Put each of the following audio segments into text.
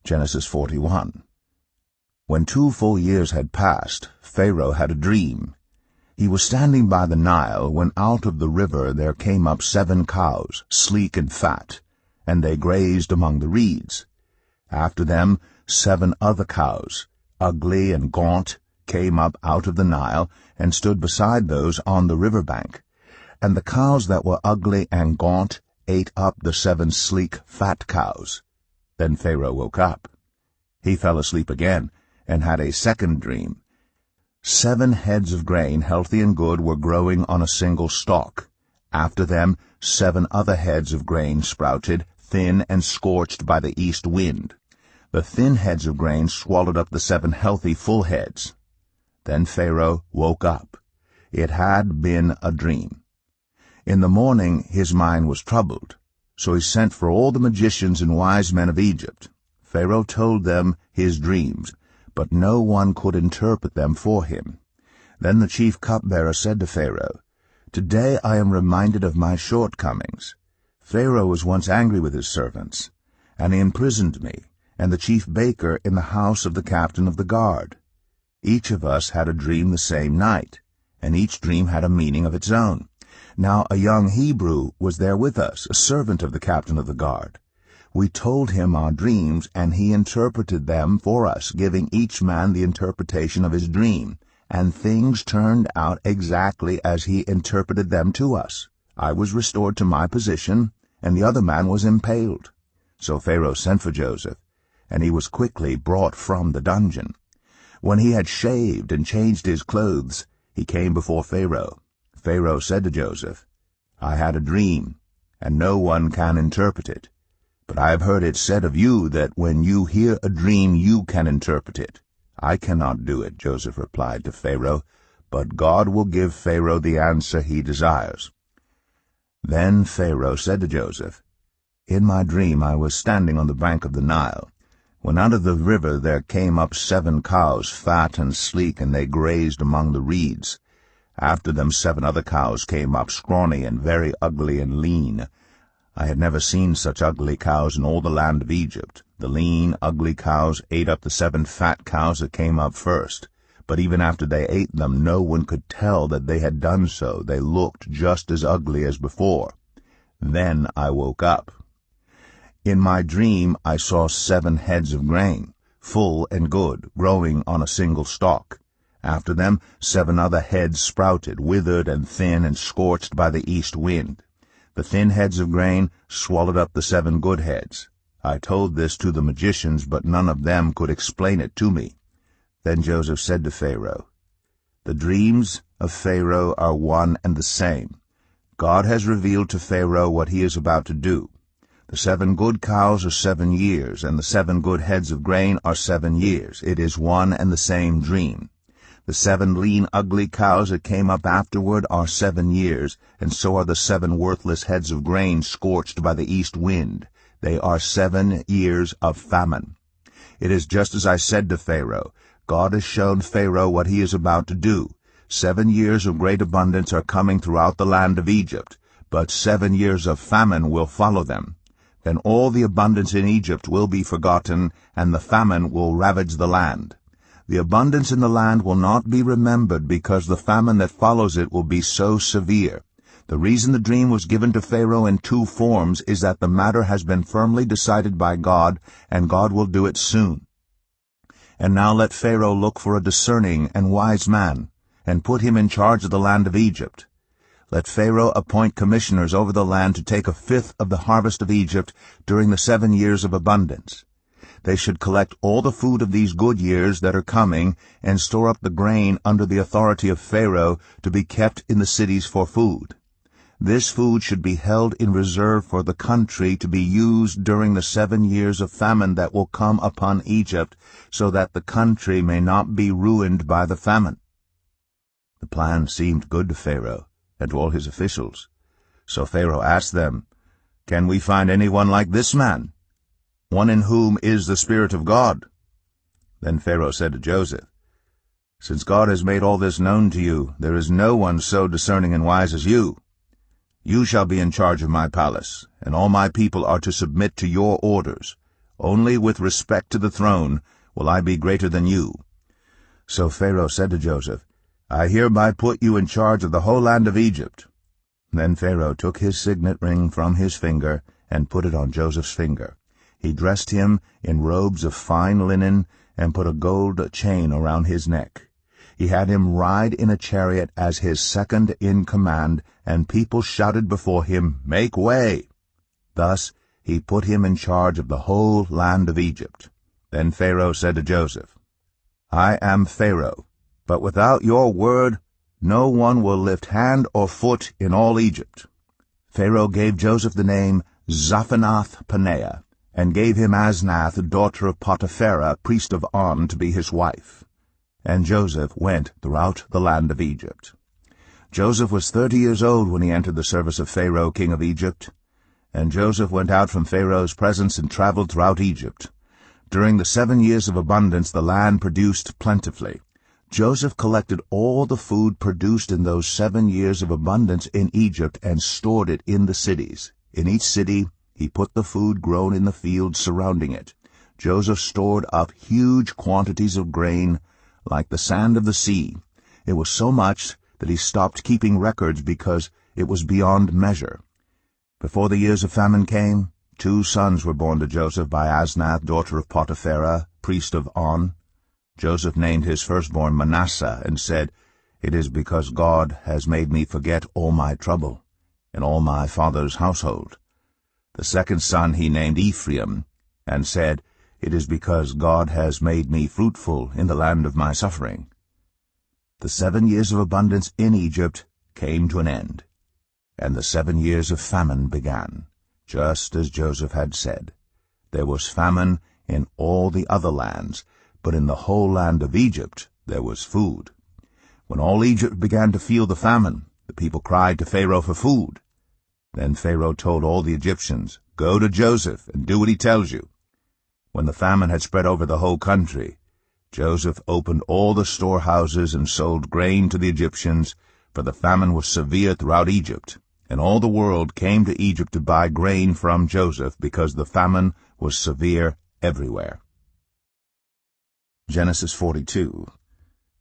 Genesis 41. When 2 full years had passed, Pharaoh had a dream. He was standing by the Nile when out of the river there came up 7 cows, sleek and fat, and they grazed among the reeds. After them 7 other cows, ugly and gaunt, came up out of the Nile and stood beside those on the river bank. And the cows that were ugly and gaunt ate up the 7 sleek, fat cows. Then Pharaoh woke up. He fell asleep again, and had a second dream. 7 heads of grain, healthy and good, were growing on a single stalk. After them 7 other heads of grain sprouted, thin and scorched by the east wind. The thin heads of grain swallowed up the 7 healthy full heads. Then Pharaoh woke up. It had been a dream. In the morning his mind was troubled, so he sent for all the magicians and wise men of Egypt. Pharaoh told them his dreams, but no one could interpret them for him. Then the chief cupbearer said to Pharaoh, "Today I am reminded of my shortcomings. Pharaoh was once angry with his servants, and he imprisoned me, and the chief baker in the house of the captain of the guard. Each of us had a dream the same night, and each dream had a meaning of its own. Now a young Hebrew was there with us, a servant of the captain of the guard. We told him our dreams, and he interpreted them for us, giving each man the interpretation of his dream, and things turned out exactly as he interpreted them to us. I was restored to my position, and the other man was impaled." So Pharaoh sent for Joseph, and he was quickly brought from the dungeon. When he had shaved and changed his clothes, he came before Pharaoh. Pharaoh said to Joseph, "I had a dream, and no one can interpret it. But I have heard it said of you that when you hear a dream you can interpret it." "I cannot do it," Joseph replied to Pharaoh, "but God will give Pharaoh the answer he desires." Then Pharaoh said to Joseph, "In my dream I was standing on the bank of the Nile, when out of the river there came up 7 cows, fat and sleek, and they grazed among the reeds. After them 7 other cows came up, scrawny and very ugly and lean. I had never seen such ugly cows in all the land of Egypt. The lean, ugly cows ate up the 7 fat cows that came up first. But even after they ate them, no one could tell that they had done so. They looked just as ugly as before. Then I woke up. In my dream I saw 7 heads of grain, full and good, growing on a single stalk. After them 7 other heads sprouted, withered and thin and scorched by the east wind. The thin heads of grain swallowed up the 7 good heads. I told this to the magicians, but none of them could explain it to me." Then Joseph said to Pharaoh, "The dreams of Pharaoh are one and the same. God has revealed to Pharaoh what he is about to do. The 7 good cows are 7 years, and the 7 good heads of grain are 7 years. It is one and the same dream. The 7 lean, ugly cows that came up afterward are 7 years, and so are the 7 worthless heads of grain scorched by the east wind. They are 7 years of famine. It is just as I said to Pharaoh. God has shown Pharaoh what he is about to do. 7 years of great abundance are coming throughout the land of Egypt, but 7 years of famine will follow them. Then all the abundance in Egypt will be forgotten, and the famine will ravage the land. The abundance in the land will not be remembered, because the famine that follows it will be so severe. The reason the dream was given to Pharaoh in 2 forms is that the matter has been firmly decided by God, and God will do it soon. And now let Pharaoh look for a discerning and wise man, and put him in charge of the land of Egypt. Let Pharaoh appoint commissioners over the land to take 1/5 of the harvest of Egypt during the 7 years of abundance. They should collect all the food of these good years that are coming, and store up the grain under the authority of Pharaoh to be kept in the cities for food. This food should be held in reserve for the country to be used during the 7 years of famine that will come upon Egypt, so that the country may not be ruined by the famine." The plan seemed good to Pharaoh and to all his officials. So Pharaoh asked them, "Can we find anyone like this man, one in whom is the Spirit of God?" Then Pharaoh said to Joseph, "Since God has made all this known to you, there is no one so discerning and wise as you. You shall be in charge of my palace, and all my people are to submit to your orders. Only with respect to the throne will I be greater than you." So Pharaoh said to Joseph, "I hereby put you in charge of the whole land of Egypt." Then Pharaoh took his signet ring from his finger and put it on Joseph's finger. He dressed him in robes of fine linen and put a gold chain around his neck. He had him ride in a chariot as his second in command, and people shouted before him, "Make way!" Thus he put him in charge of the whole land of Egypt. Then Pharaoh said to Joseph, "I am Pharaoh, but without your word no one will lift hand or foot in all Egypt." Pharaoh gave Joseph the name Zaphenath-Paneah, and gave him Asnath, daughter of Potipherah, priest of On, to be his wife. And Joseph went throughout the land of Egypt. Joseph was 30 years old when he entered the service of Pharaoh, king of Egypt. And Joseph went out from Pharaoh's presence and traveled throughout Egypt. During the 7 years of abundance the land produced plentifully. Joseph collected all the food produced in those 7 years of abundance in Egypt and stored it in the cities. In each city he put the food grown in the fields surrounding it. Joseph stored up huge quantities of grain, like the sand of the sea. It was so much that he stopped keeping records because it was beyond measure. Before the years of famine came, 2 sons were born to Joseph by Asnath, daughter of Potipherah, priest of On. Joseph named his firstborn Manasseh, and said, "It is because God has made me forget all my trouble and all my father's household." The second son he named Ephraim, and said, "It is because God has made me fruitful in the land of my suffering." The 7 years of abundance in Egypt came to an end, and the 7 years of famine began, just as Joseph had said. There was famine in all the other lands, but in the whole land of Egypt there was food. When all Egypt began to feel the famine, the people cried to Pharaoh for food. Then Pharaoh told all the Egyptians, "Go to Joseph and do what he tells you." When the famine had spread over the whole country, Joseph opened all the storehouses and sold grain to the Egyptians, for the famine was severe throughout Egypt. And all the world came to Egypt to buy grain from Joseph, because the famine was severe everywhere. Genesis 42.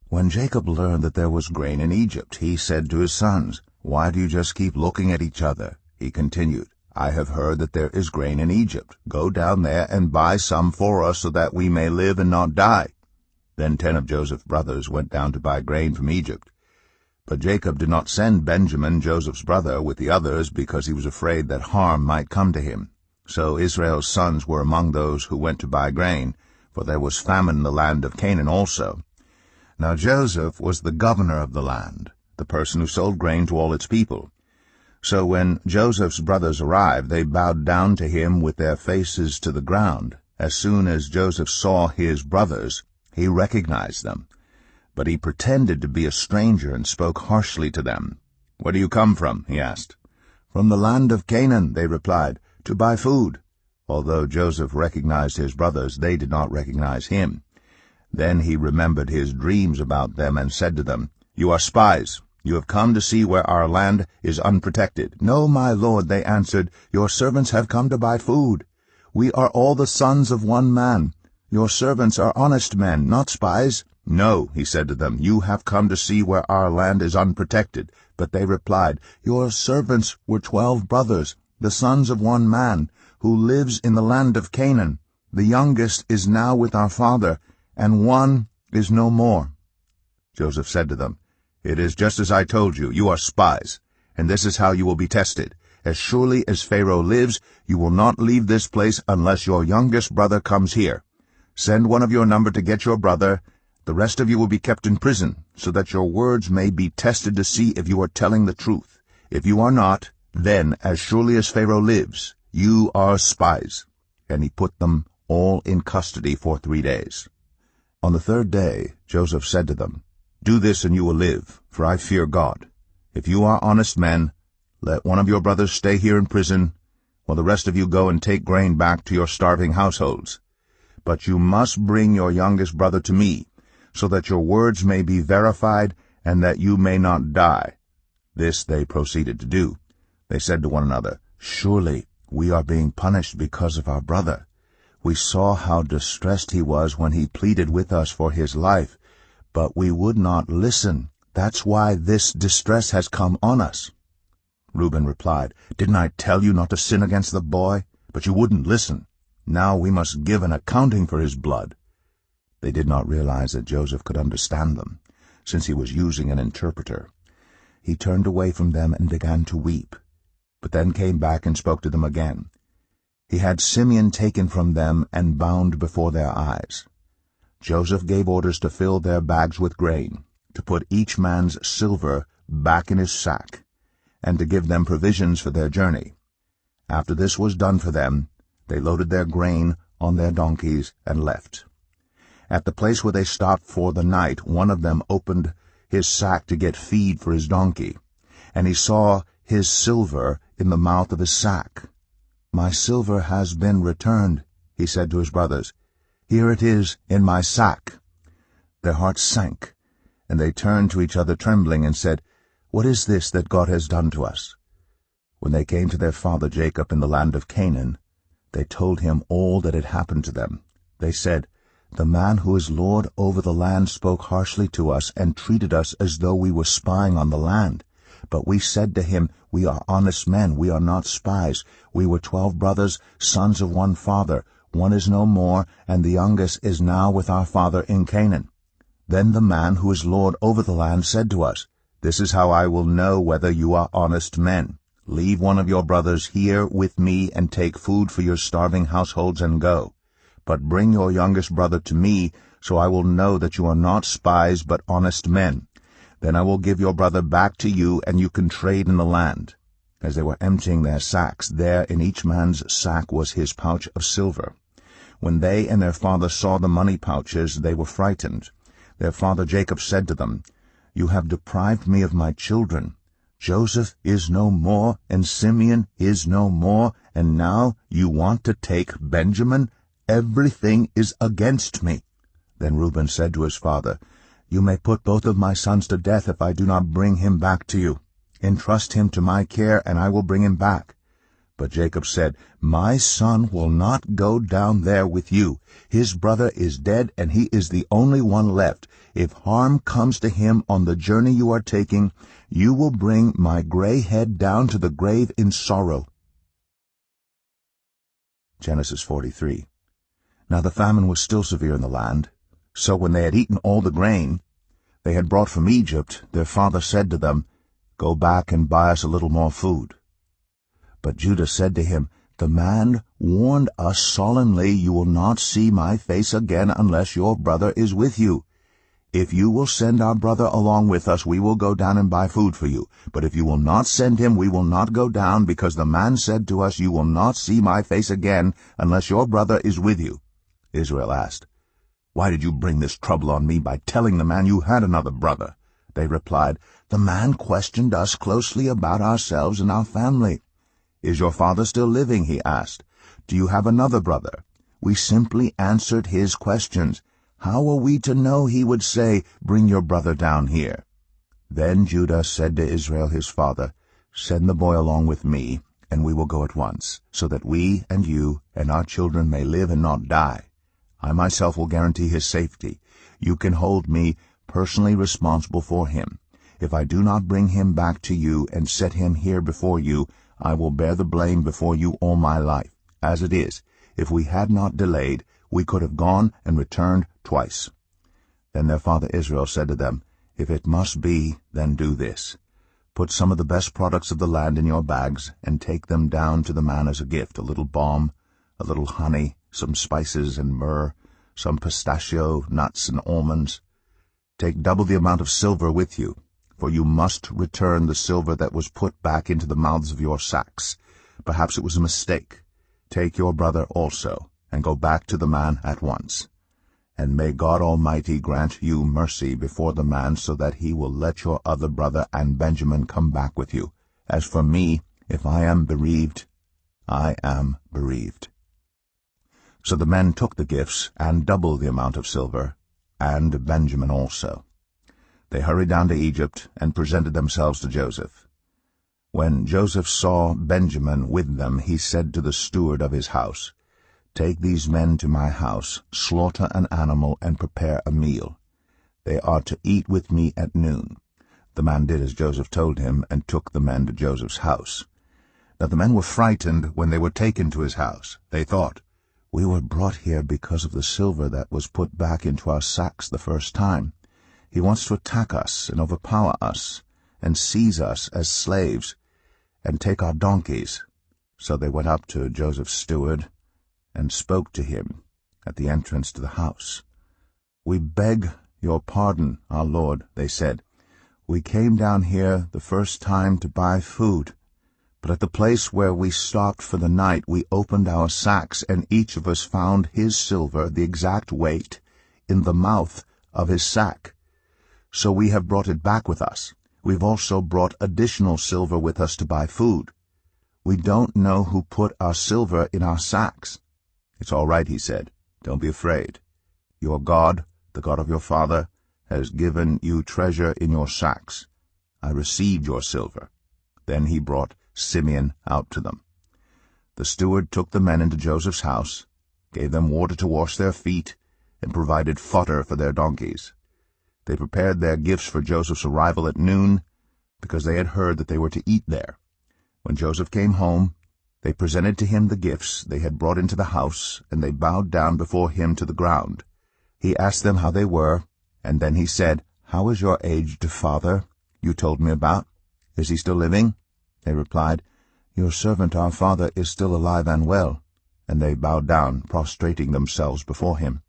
When Jacob learned that there was grain in Egypt, he said to his sons, "Why do you just keep looking at each other?" He continued, "I have heard that there is grain in Egypt. Go down there and buy some for us, so that we may live and not die." Then 10 of Joseph's brothers went down to buy grain from Egypt. But Jacob did not send Benjamin, Joseph's brother, with the others, because he was afraid that harm might come to him. So Israel's sons were among those who went to buy grain, for there was famine in the land of Canaan also. Now Joseph was the governor of the land, the person who sold grain to all its people. So when Joseph's brothers arrived, they bowed down to him with their faces to the ground. As soon as Joseph saw his brothers, he recognized them. But he pretended to be a stranger and spoke harshly to them. "Where do you come from?" he asked. "From the land of Canaan," they replied, "to buy food." Although Joseph recognized his brothers, they did not recognize him. Then he remembered his dreams about them and said to them, "You are spies. You have come to see where our land is unprotected." "No, my lord," they answered, "your servants have come to buy food. We are all the sons of one man. Your servants are honest men, not spies." "No," he said to them, "you have come to see where our land is unprotected." But they replied, "Your servants were 12 brothers, the sons of one man, who lives in the land of Canaan. The youngest is now with our father, and one is no more." Joseph said to them, "It is just as I told you. You are spies, and this is how you will be tested. As surely as Pharaoh lives, you will not leave this place unless your youngest brother comes here. Send one of your number to get your brother. The rest of you will be kept in prison, so that your words may be tested to see if you are telling the truth. If you are not, then, as surely as Pharaoh lives, you are spies." And he put them all in custody for 3 days. On the 3rd day Joseph said to them, "Do this and you will live, for I fear God. If you are honest men, let one of your brothers stay here in prison, while the rest of you go and take grain back to your starving households. But you must bring your youngest brother to me, so that your words may be verified and that you may not die." This they proceeded to do. They said to one another, "Surely we are being punished because of our brother. We saw how distressed he was when he pleaded with us for his life, but we would not listen. That's why this distress has come on us." Reuben replied, "Didn't I tell you not to sin against the boy? But you wouldn't listen. Now we must give an accounting for his blood." They did not realize that Joseph could understand them, since he was using an interpreter. He turned away from them and began to weep, but then came back and spoke to them again. He had Simeon taken from them and bound before their eyes. Joseph gave orders to fill their bags with grain, to put each man's silver back in his sack, and to give them provisions for their journey. After this was done for them, they loaded their grain on their donkeys and left. At the place where they stopped for the night, one of them opened his sack to get feed for his donkey, and he saw his silver in the mouth of his sack. "My silver has been returned," he said to his brothers. "Here it is in my sack." Their hearts sank, and they turned to each other trembling and said, "What is this that God has done to us?" When they came to their father Jacob in the land of Canaan, they told him all that had happened to them. They said, "The man who is lord over the land spoke harshly to us and treated us as though we were spying on the land. But we said to him, 'We are honest men, we are not spies. We were 12 brothers, sons of one father. One is no more, and the youngest is now with our father in Canaan.' Then the man who is lord over the land said to us, 'This is how I will know whether you are honest men. Leave one of your brothers here with me and take food for your starving households and go. But bring your youngest brother to me, so I will know that you are not spies but honest men. Then I will give your brother back to you, and you can trade in the land.' As they were emptying their sacks, there in each man's sack was his pouch of silver. When they and their father saw the money pouches, they were frightened. Their father Jacob said to them, 'You have deprived me of my children. Joseph is no more, and Simeon is no more, and now you want to take Benjamin? Everything is against me.' Then Reuben said to his father, 'You may put both of my sons to death if I do not bring him back to you. Entrust him to my care, and I will bring him back.' But Jacob said, 'My son will not go down there with you. His brother is dead, and he is the only one left. If harm comes to him on the journey you are taking, you will bring my gray head down to the grave in sorrow.'" Genesis 43. Now the famine was still severe in the land. So when they had eaten all the grain they had brought from Egypt, their father said to them, "Go back and buy us a little more food." But Judah said to him, "The man warned us solemnly, 'You will not see my face again unless your brother is with you. If you will send our brother along with us, we will go down and buy food for you. But if you will not send him, we will not go down, because the man said to us, 'You will not see my face again unless your brother is with you.'" Israel asked, "Why did you bring this trouble on me by telling the man you had another brother?" They replied, "The man questioned us closely about ourselves and our family." "Is your father still living?" he asked. "Do you have another brother?" We simply answered his questions. How were we to know he would say, "Bring your brother down here"? Then Judah said to Israel his father, "Send the boy along with me, and we will go at once, so that we and you and our children may live and not die. I myself will guarantee his safety. You can hold me personally responsible for him. If I do not bring him back to you and set him here before you, I will bear the blame before you all my life. As it is, if we had not delayed, we could have gone and returned twice." Then their father Israel said to them, "If it must be, then do this. Put some of the best products of the land in your bags, and take them down to the man as a gift, a little balm, a little honey, some spices and myrrh, some pistachio, nuts, and almonds. Take double the amount of silver with you, for you must return the silver that was put back into the mouths of your sacks. Perhaps it was a mistake. Take your brother also, and go back to the man at once. And may God Almighty grant you mercy before the man, so that he will let your other brother and Benjamin come back with you. As for me, if I am bereaved, I am bereaved." So the men took the gifts and double the amount of silver, and Benjamin also. They hurried down to Egypt and presented themselves to Joseph. When Joseph saw Benjamin with them, he said to the steward of his house, Take these men to my house, slaughter an animal, and prepare a meal. They are to eat with me at noon." The man did as Joseph told him, and took the men to Joseph's house. Now the men were frightened when they were taken to his house. They thought, "We were brought here because of the silver that was put back into our sacks the first time. He wants to attack us and overpower us, and seize us as slaves, and take our donkeys." So they went up to Joseph's steward, and spoke to him at the entrance to the house. "We beg your pardon, our lord," they said. "We came down here the first time to buy food, but at the place where we stopped for the night we opened our sacks, and each of us found his silver, the exact weight, in the mouth of his sack. So we have brought it back with us. We've also brought additional silver with us to buy food. We don't know who put our silver in our sacks." "It's all right," he said. "Don't be afraid. Your God, the God of your father, has given you treasure in your sacks. I received your silver." Then he brought Simeon out to them. The steward took the men into Joseph's house, gave them water to wash their feet, and provided fodder for their donkeys. They prepared their gifts for Joseph's arrival at noon, because they had heard that they were to eat there. When Joseph came home, they presented to him the gifts they had brought into the house, and they bowed down before him to the ground. He asked them how they were, and then he said, "How is your aged father you told me about? Is he still living?" They replied, "Your servant our father is still alive and well." And they bowed down, prostrating themselves before him.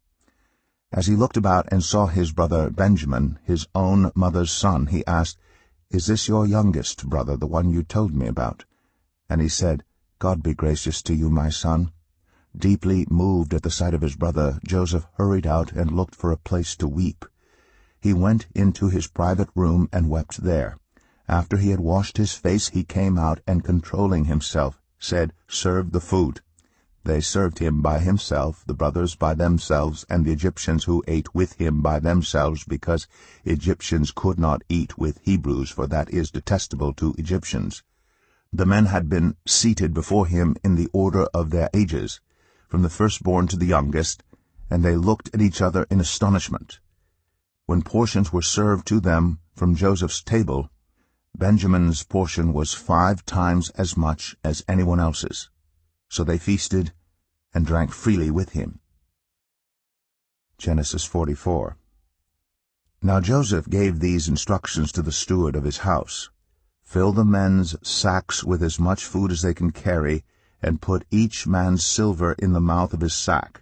As he looked about and saw his brother Benjamin, his own mother's son, he asked, "Is this your youngest brother, the one you told me about?" And he said, "God be gracious to you, my son." Deeply moved at the sight of his brother, Joseph hurried out and looked for a place to weep. He went into his private room and wept there. After he had washed his face, he came out and, controlling himself, said, "Serve the food." They served him by himself, the brothers by themselves, and the Egyptians who ate with him by themselves, because Egyptians could not eat with Hebrews, for that is detestable to Egyptians. The men had been seated before him in the order of their ages, from the firstborn to the youngest, and they looked at each other in astonishment. When portions were served to them from Joseph's table, Benjamin's portion was 5 times as much as anyone else's. So they feasted and drank freely with him. Genesis 44. Now Joseph gave these instructions to the steward of his house. "Fill the men's sacks with as much food as they can carry, and put each man's silver in the mouth of his sack.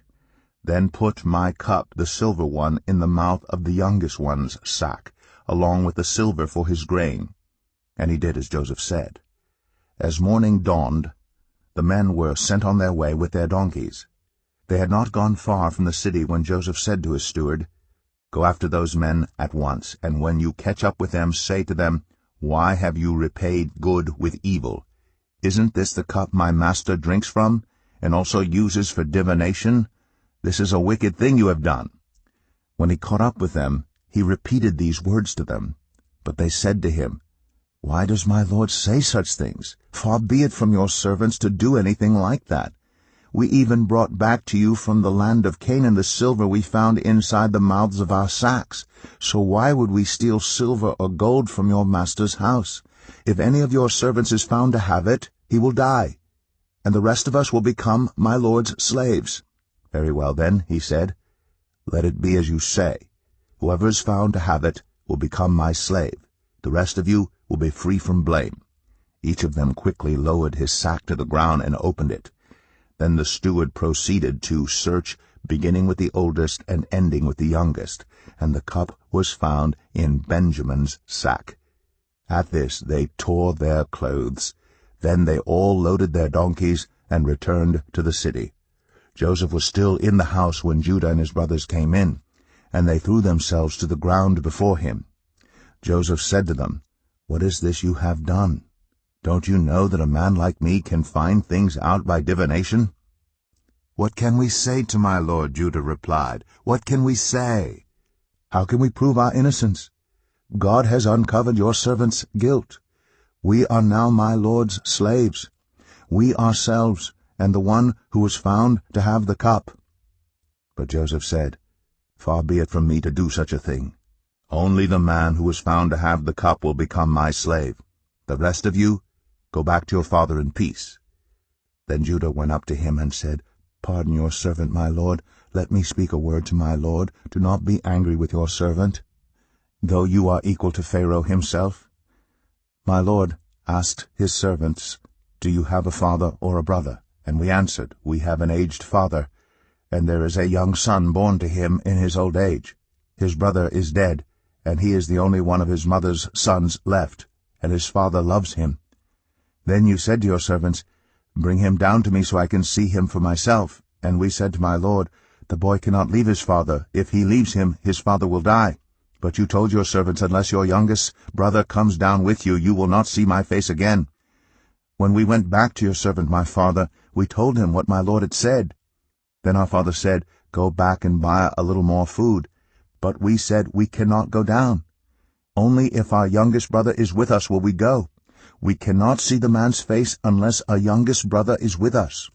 Then put my cup, the silver one, in the mouth of the youngest one's sack, along with the silver for his grain." And he did as Joseph said. As morning dawned, the men were sent on their way with their donkeys. They had not gone far from the city when Joseph said to his steward, "Go after those men at once, and when you catch up with them, say to them, 'Why have you repaid good with evil? Isn't this the cup my master drinks from, and also uses for divination? This is a wicked thing you have done.'" When he caught up with them, he repeated these words to them. But they said to him, "Why does my lord say such things? Far be it from your servants to do anything like that. We even brought back to you from the land of Canaan the silver we found inside the mouths of our sacks. So why would we steal silver or gold from your master's house? If any of your servants is found to have it, he will die, and the rest of us will become my lord's slaves." "Very well then," he said, "let it be as you say. Whoever is found to have it will become my slave. The rest of you will be free from blame." Each of them quickly lowered his sack to the ground and opened it. Then the steward proceeded to search, beginning with the oldest and ending with the youngest, and the cup was found in Benjamin's sack. At this they tore their clothes. Then they all loaded their donkeys and returned to the city. Joseph was still in the house when Judah and his brothers came in, and they threw themselves to the ground before him. Joseph said to them, "What is this you have done? Don't you know that a man like me can find things out by divination?" "What can we say to my lord?" Judah replied. "What can we say? How can we prove our innocence? God has uncovered your servant's guilt. We are now my lord's slaves. We ourselves and the one who was found to have the cup?" But Joseph said, "Far be it from me to do such a thing. Only the man who was found to have the cup will become my slave. The rest of you, go back to your father in peace." Then Judah went up to him and said, "Pardon your servant, my lord. Let me speak a word to my lord. Do not be angry with your servant, though you are equal to Pharaoh himself." My lord asked his servants, "Do you have a father or a brother?" And we answered, "We have an aged father, and there is a young son born to him in his old age. His brother is dead, and he is the only one of his mother's sons left, and his father loves him. Then you said to your servants, 'Bring him down to me so I can see him for myself.' And we said to my lord, 'The boy cannot leave his father. If he leaves him, his father will die.' But you told your servants, 'Unless your youngest brother comes down with you, you will not see my face again.' When we went back to your servant my father, we told him what my lord had said. Then our father said, 'Go back and buy a little more food.' But we said, 'We cannot go down. Only if our youngest brother is with us will we go. We cannot see the man's face unless a youngest brother is with us.'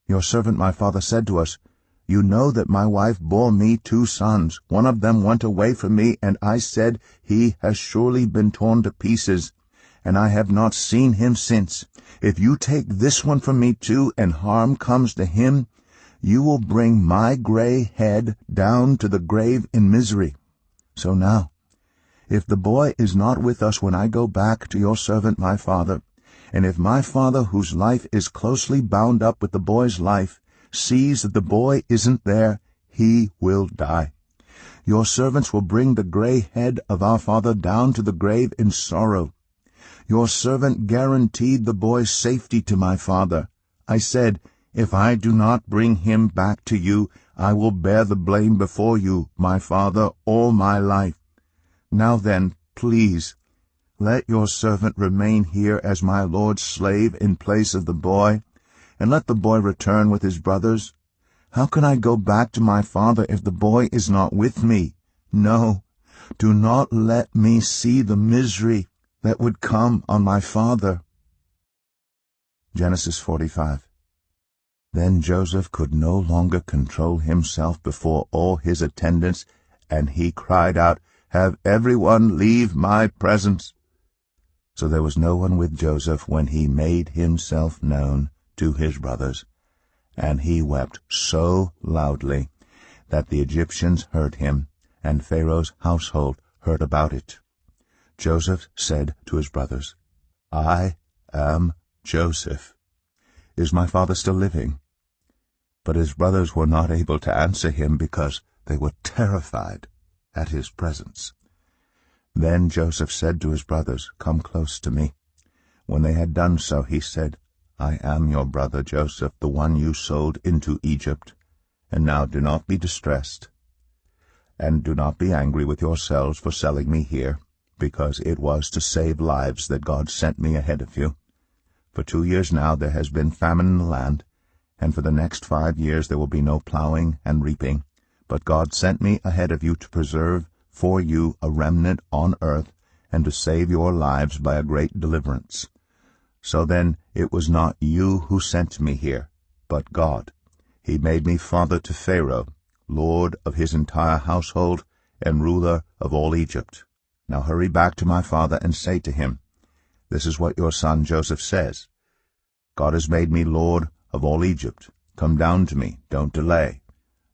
Your servant my father said to us, 'You know that my wife bore me 2 sons. One of them went away from me, and I said, He has surely been torn to pieces, and I have not seen him since. If you take this one from me too, and harm comes to him, you will bring my gray head down to the grave in misery. So now, if the boy is not with us when I go back to your servant my father, and if my father, whose life is closely bound up with the boy's life, sees that the boy isn't there, he will die. Your servants will bring the gray head of our father down to the grave in sorrow. Your servant guaranteed the boy's safety to my father. I said, If I do not bring him back to you, I will bear the blame before you, my father, all my life. Now then, please, let your servant remain here as my lord's slave in place of the boy, and let the boy return with his brothers. How can I go back to my father if the boy is not with me? No, do not let me see the misery that would come on my father." Genesis 45. Then Joseph could no longer control himself before all his attendants, and he cried out, "Have everyone leave my presence." So there was no one with Joseph when he made himself known to his brothers, and he wept so loudly that the Egyptians heard him, and Pharaoh's household heard about it. Joseph said to his brothers, "I am Joseph. Is my father still living?" But his brothers were not able to answer him because they were terrified at his presence. Then Joseph said to his brothers, "Come close to me." When they had done so, he said, "I am your brother Joseph, the one you sold into Egypt. And now do not be distressed, and do not be angry with yourselves for selling me here, because it was to save lives that God sent me ahead of you. For 2 years now there has been famine in the land, and for the next 5 years there will be no plowing and reaping. But God sent me ahead of you to preserve for you a remnant on earth, and to save your lives by a great deliverance. So then it was not you who sent me here, but God. He made me father to Pharaoh, lord of his entire household, and ruler of all Egypt. Now hurry back to my father and say to him, 'This is what your son Joseph says. God has made me lord of all Egypt. Come down to me, don't delay.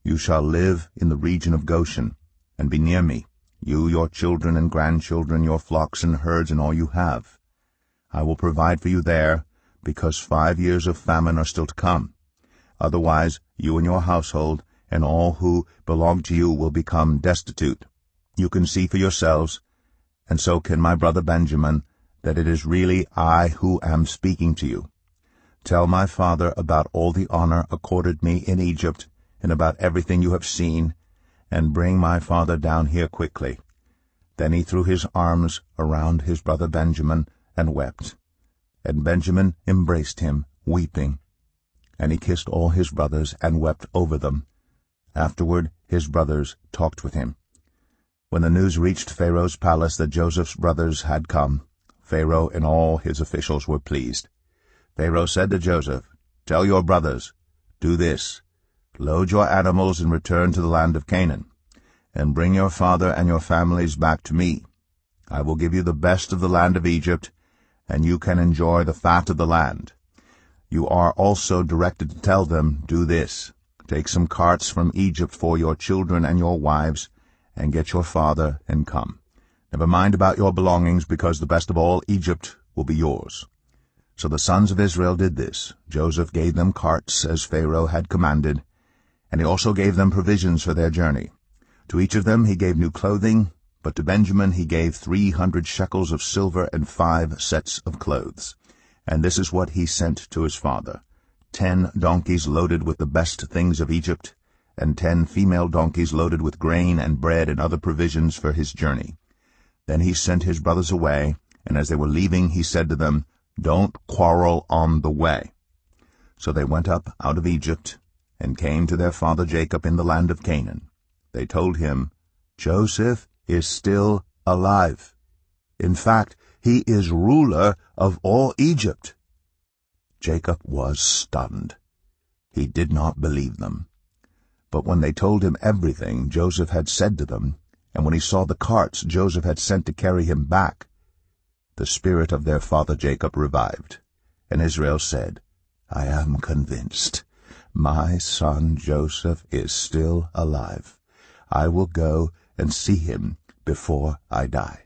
You shall live in the region of Goshen, and be near me, you, your children and grandchildren, your flocks and herds, and all you have. I will provide for you there, because 5 years of famine are still to come. Otherwise you and your household and all who belong to you will become destitute. You can see for yourselves, and so can my brother Benjamin, that it is really I who am speaking to you. Tell my father about all the honor accorded me in Egypt, and about everything you have seen, and bring my father down here quickly." Then he threw his arms around his brother Benjamin and wept. And Benjamin embraced him, weeping. And he kissed all his brothers and wept over them. Afterward his brothers talked with him. When the news reached Pharaoh's palace that Joseph's brothers had come, Pharaoh and all his officials were pleased. Pharaoh said to Joseph, Tell your brothers, do this, load your animals and return to the land of Canaan, and bring your father and your families back to me. I will give you the best of the land of Egypt, and you can enjoy the fat of the land. You are also directed to tell them, do this, take some carts from Egypt for your children and your wives, and get your father and come. Never mind about your belongings, because the best of all Egypt will be yours. So the sons of Israel did this. Joseph gave them carts, as Pharaoh had commanded, and he also gave them provisions for their journey. To each of them he gave new clothing, but to Benjamin he gave 300 shekels of silver and 5 sets of clothes. And this is what he sent to his father: 10 donkeys loaded with the best things of Egypt, and 10 female donkeys loaded with grain and bread and other provisions for his journey. Then he sent his brothers away, and as they were leaving he said to them, Don't quarrel on the way. So they went up out of Egypt, and came to their father Jacob in the land of Canaan. They told him, Joseph is still alive. In fact, he is ruler of all Egypt. Jacob was stunned. He did not believe them. But when they told him everything Joseph had said to them, and when he saw the carts Joseph had sent to carry him back, the spirit of their father Jacob revived. And Israel said, I am convinced. My son Joseph is still alive. I will go and see him before I die.